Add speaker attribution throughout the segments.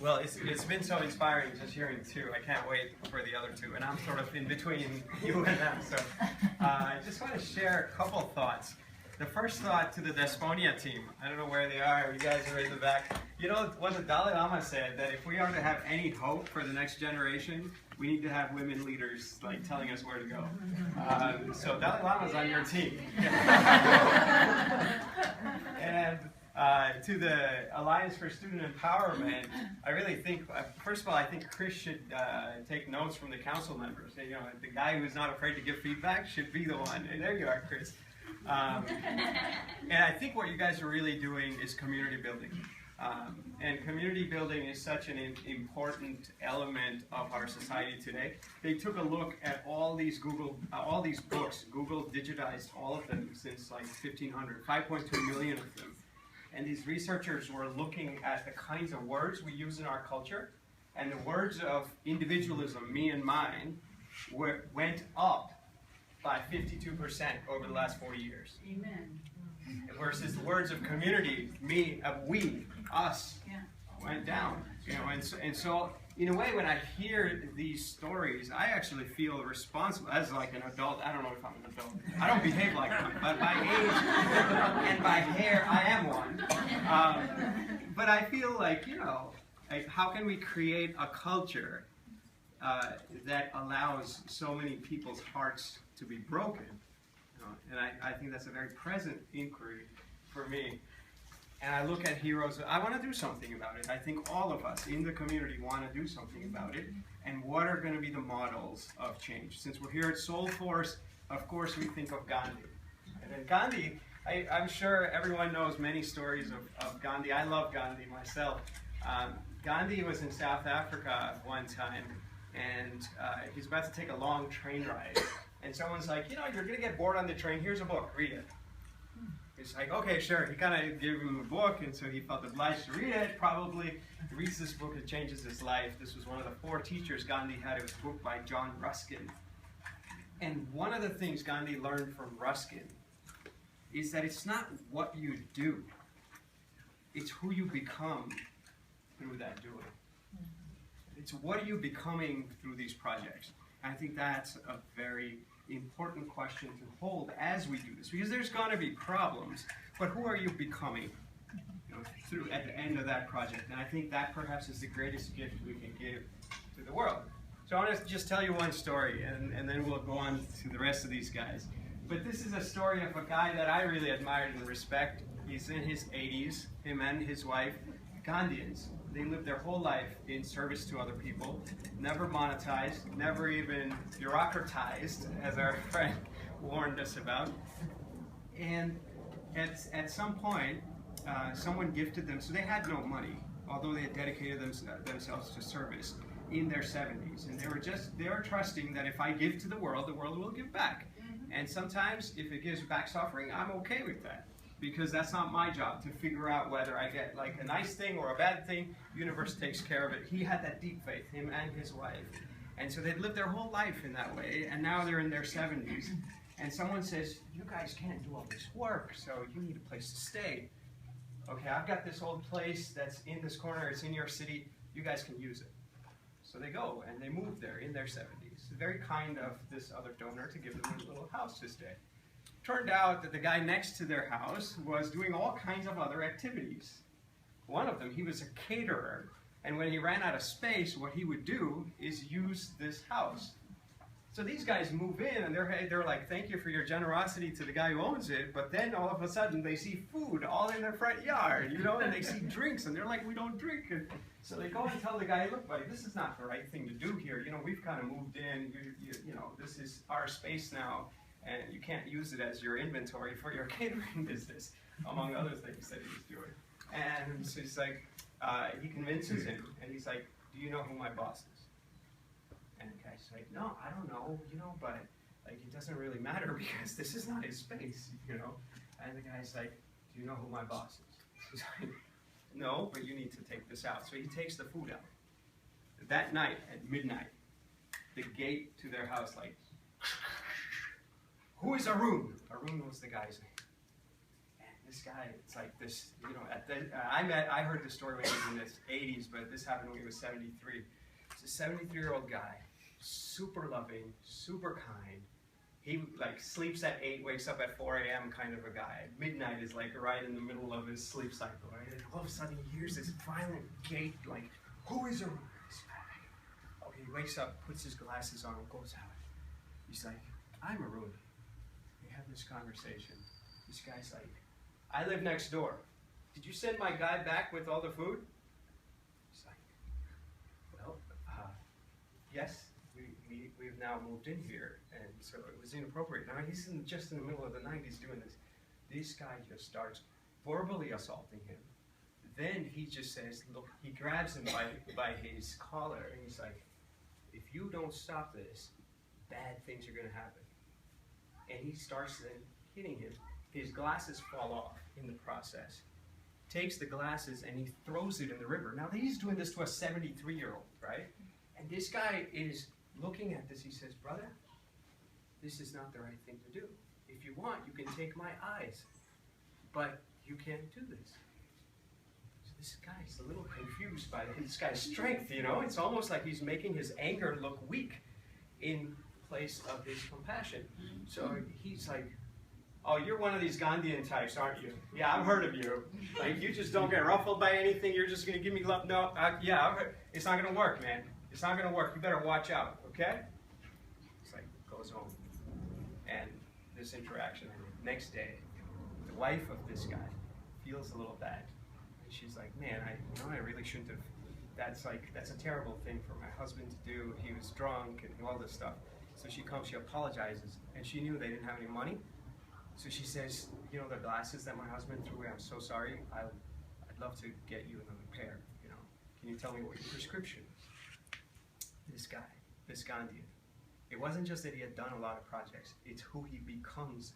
Speaker 1: Well, it's been so inspiring just hearing two. I can't wait for the other two, and I'm sort of in between you and them. So I just want to share a couple thoughts. The first thought to the Desponia team. I don't know where they are. You guys are in the back. You know what the Dalai Lama said, that if we are to have any hope for the next generation, we need to have women leaders like telling us where to go. So Dalai Lama's on your team. And to the Alliance for Student Empowerment, I really think, first of all, I think Chris should take notes from the council members. You know, the guy who's not afraid to give feedback should be the one. And there you are, Chris. And I think what you guys are really doing is community building. And community building is such an important element of our society today. They took a look at all these books. Google digitized all of them since like 1500, 5.2 million of them. And these researchers were looking at the kinds of words we use in our culture, and the words of individualism, me and mine, went up by 52% over the last 40 years.
Speaker 2: Amen.
Speaker 1: Versus the words of community, me, we, us, went down. You know, and so in a way, when I hear these stories, I actually feel responsible as like an adult. I don't know if I'm an adult. I don't behave like one, but by age and by hair, I am one. But I feel like, you know, like how can we create a culture that allows so many people's hearts to be broken? You know, and I think that's a very present inquiry for me. And I look at heroes, I want to do something about it. I think all of us in the community want to do something about it. And what are going to be the models of change? Since we're here at Soulforce, of course we think of Gandhi. And then Gandhi, I'm sure everyone knows many stories of Gandhi. I love Gandhi myself. Gandhi was in South Africa one time, and he's about to take a long train ride. And someone's like, you know, you're going to get bored on the train, here's a book, read it. He's like, okay, sure. He kind of gave him a book, and so he felt obliged to read it. Probably he reads this book, it changes his life. This was one of the 4 teachers Gandhi had. It was a book by John Ruskin. And one of the things Gandhi learned from Ruskin is that it's not what you do, it's who you become through that doing. It's what are you becoming through these projects. And I think that's a very important question to hold as we do this, because there's going to be problems, but who are you becoming, you know, through at the end of that project? And I think that perhaps is the greatest gift we can give to the world. So I want to just tell you one story, and then we'll go on to the rest of these guys. But this is a story of a guy that I really admired and respect. He's in his 80s, him and his wife, Gandhians. They lived their whole life in service to other people, never monetized, never even bureaucratized, as our friend warned us about. And at some point, someone gifted them, so they had no money, although they had dedicated themselves to service in their 70s. And they were trusting that if I give to the world will give back. And sometimes, if it gives back suffering, I'm okay with that, because that's not my job to figure out whether I get like a nice thing or a bad thing. The universe takes care of it. He had that deep faith, him and his wife. And so they'd lived their whole life in that way, and now they're in their 70s. And someone says, you guys can't do all this work, so you need a place to stay. Okay, I've got this old place that's in this corner, it's in your city, you guys can use it. So they go, and they move there in their 70s. Very kind of this other donor to give them a little house to stay. Turned out that the guy next to their house was doing all kinds of other activities. One of them, he was a caterer, and when he ran out of space, what he would do is use this house. So these guys move in, and they're like, thank you for your generosity to the guy who owns it, but then all of a sudden they see food all in their front yard, you know, and they see drinks, and they're like, we don't drink. And so they go and tell the guy, look, buddy, this is not the right thing to do here. You know, we've kind of moved in, you know, this is our space now, and you can't use it as your inventory for your catering business, among other things that he's doing. And so he's like, he convinces him, and he's like, do you know who my boss is? And the guy's like, no, I don't know, you know, but like it doesn't really matter because this is not his space, you know. And the guy's like, do you know who my boss is? He's like, no, but you need to take this out. So he takes the food out. That night at midnight, the gate to their house, like, who is Arun? Arun was the guy's name. And this guy, it's like this, you know, I heard the story when he was in his 80s, but this happened when he was 73. It's a 73-year-old guy, super loving, super kind. He like sleeps at 8, wakes up at 4 a.m. kind of a guy. Midnight is like right in the middle of his sleep cycle, right? And all of a sudden he hears this violent gate, like, who is around this guy? Okay, he wakes up, puts his glasses on, and goes out. He's like, I'm Arun. We have this conversation. This guy's like, I live next door. Did you send my guy back with all the food? He's like, well, yes. We've now moved in here, and so it was inappropriate. Now he's just in the middle of the night, he's doing this. This guy just starts verbally assaulting him. Then he just says, look, he grabs him by his collar, and he's like, if you don't stop this, bad things are going to happen. And he starts then hitting him. His glasses fall off in the process. Takes the glasses and he throws it in the river. Now he's doing this to a 73-year-old, right? And this guy is looking at this. He says, brother, this is not the right thing to do. If you want, you can take my eyes, but you can't do this. So this guy's a little confused by this guy's strength, you know? It's almost like he's making his anger look weak in place of his compassion. So he's like, oh, you're one of these Gandhian types, aren't you? Yeah, I've heard of you. Like, you just don't get ruffled by anything. You're just going to give me love. No, yeah, I've heard. It's not going to work, man. It's not going to work. You better watch out, okay? It's like, goes home. And this interaction. And the next day, the wife of this guy feels a little bad. And she's like, man, I really shouldn't have. That's a terrible thing for my husband to do. He was drunk and all this stuff. So she comes, she apologizes. And she knew they didn't have any money. So she says, you know, the glasses that my husband threw away, I'm so sorry. I'd love to get you another pair, you know. Can you tell me what your prescription is? This guy, this Gandhian, it wasn't just that he had done a lot of projects. It's who he becomes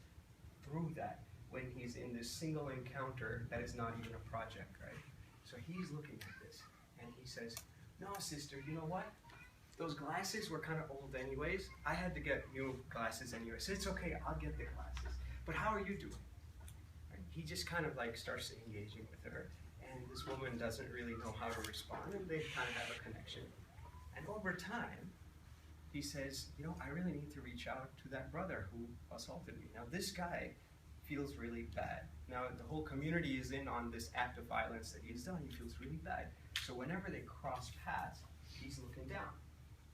Speaker 1: through that when he's in this single encounter that is not even a project, right? So he's looking at this, and he says, no, sister, you know what? Those glasses were kind of old anyways. I had to get new glasses anyway, so it's okay, I'll get the glasses. But how are you doing? Right? He just kind of like starts engaging with her, and this woman doesn't really know how to respond, and they kind of have a connection. And over time, he says, you know, I really need to reach out to that brother who assaulted me. Now this guy feels really bad. Now the whole community is in on this act of violence that he's done. He feels really bad. So whenever they cross paths, he's looking down.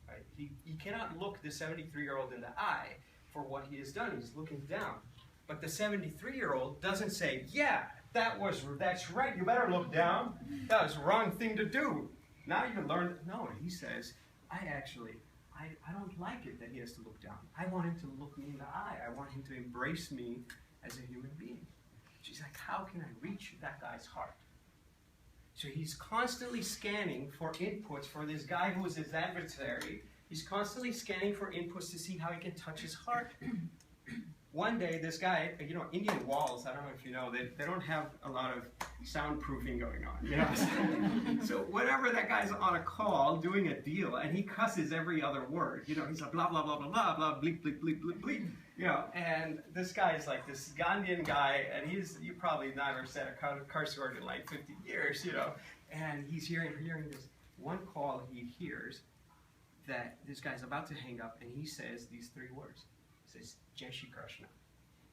Speaker 1: Right? He cannot look the 73-year-old in the eye for what he has done. He's looking down. But the 73-year-old doesn't say, yeah, that's right, you better look down. That was the wrong thing to do. Now you learn. No, he says, I don't like it that he has to look down. I want him to look me in the eye. I want him to embrace me as a human being. She's like, how can I reach that guy's heart? So he's constantly scanning for inputs for this guy who is his adversary. He's constantly scanning for inputs to see how he can touch his heart. One day, this guy, you know, Indian walls, I don't know if you know, they don't have a lot of soundproofing going on, you know? So whenever that guy's on a call doing a deal, and he cusses every other word, you know, he's like, blah, blah, blah, blah, blah, blah, bleep, bleep, bleep, bleep, bleep, you know, and this guy's like this Gandhian guy, and you probably never said a curse word in like 50 years, you know, and he's hearing this one call he hears that this guy's about to hang up, and he says these 3 words. He says, Jai Shri Krishna.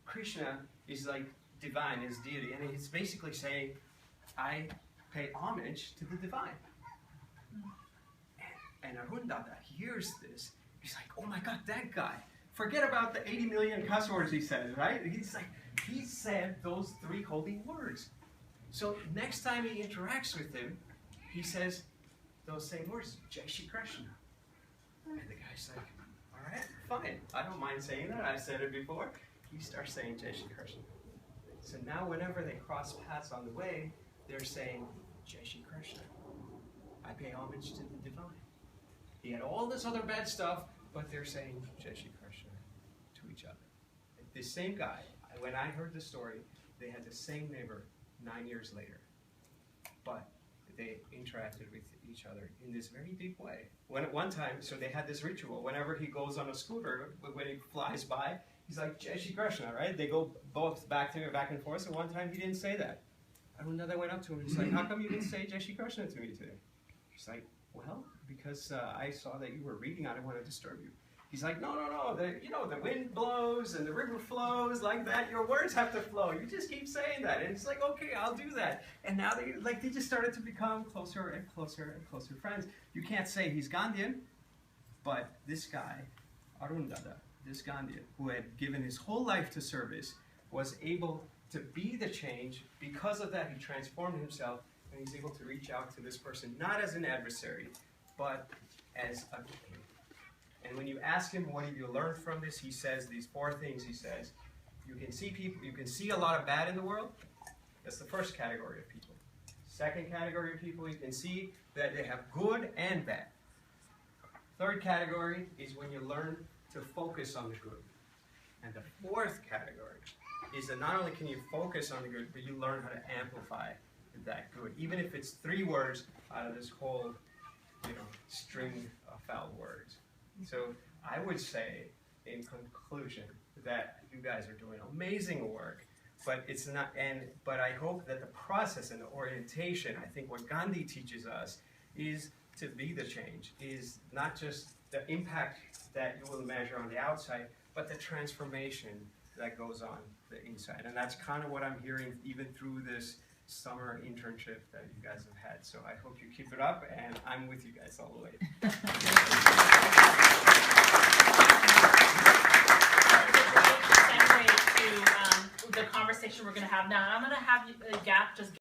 Speaker 1: Krishna is like divine, is deity, and it's basically saying, I pay homage to the divine. And Arun Dada hears this. He's like, oh my God, that guy. Forget about the 80 million cuss words he said, right? He's like, he said those 3 holy words. So next time he interacts with him, he says those same words, Jai Shri Krishna. And the guy's like, all right, fine. I don't mind saying that. I've said it before. He starts saying Jai Shri Krishna. So now whenever they cross paths on the way, they're saying Jai Shri Krishna. I pay homage to the divine. He had all this other bad stuff, but they're saying Jai Shri Krishna to each other. This same guy, when I heard the story, they had the same neighbor 9 years later. But they interacted with each other in this very deep way. When at one time, so they had this ritual. Whenever he goes on a scooter, when he flies by, He's like, Jai Shri Krishna, right? They go both back and forth. So one time he didn't say that. And another went up to him and he's like, how come you didn't say Jai Shri Krishna to me today? He's like, well, because I saw that you were reading. I didn't want to disturb you. He's like, no. The wind blows and the river flows like that. Your words have to flow. You just keep saying that. And it's like, okay, I'll do that. And now they just started to become closer and closer and closer friends. You can't say he's Gandhian, but this guy, Arundada, this Gandhian, who had given his whole life to service, was able to be the change. Because of that, he transformed himself, and he's able to reach out to this person, not as an adversary, but as a king. And when you ask him, what have you learned from this, he says these 4 things. He says, you can see a lot of bad in the world. That's the first category of people. Second category of people, you can see that they have good and bad. Third category is when you learn to focus on the good. And the 4th category is that not only can you focus on the good, but you learn how to amplify that good, even if it's 3 words out of this whole, string of foul words. So I would say, in conclusion, that you guys are doing amazing work, but it's not. But I hope that the process and the orientation, I think what Gandhi teaches us is to be the change, is not just the impact that you will measure on the outside, but the transformation that goes on the inside. And that's kind of what I'm hearing even through this summer internship that you guys have had. So I hope you keep it up, and I'm with you guys all the way.
Speaker 2: Segue to the conversation we're going to have now. I'm going to have you, Gap, just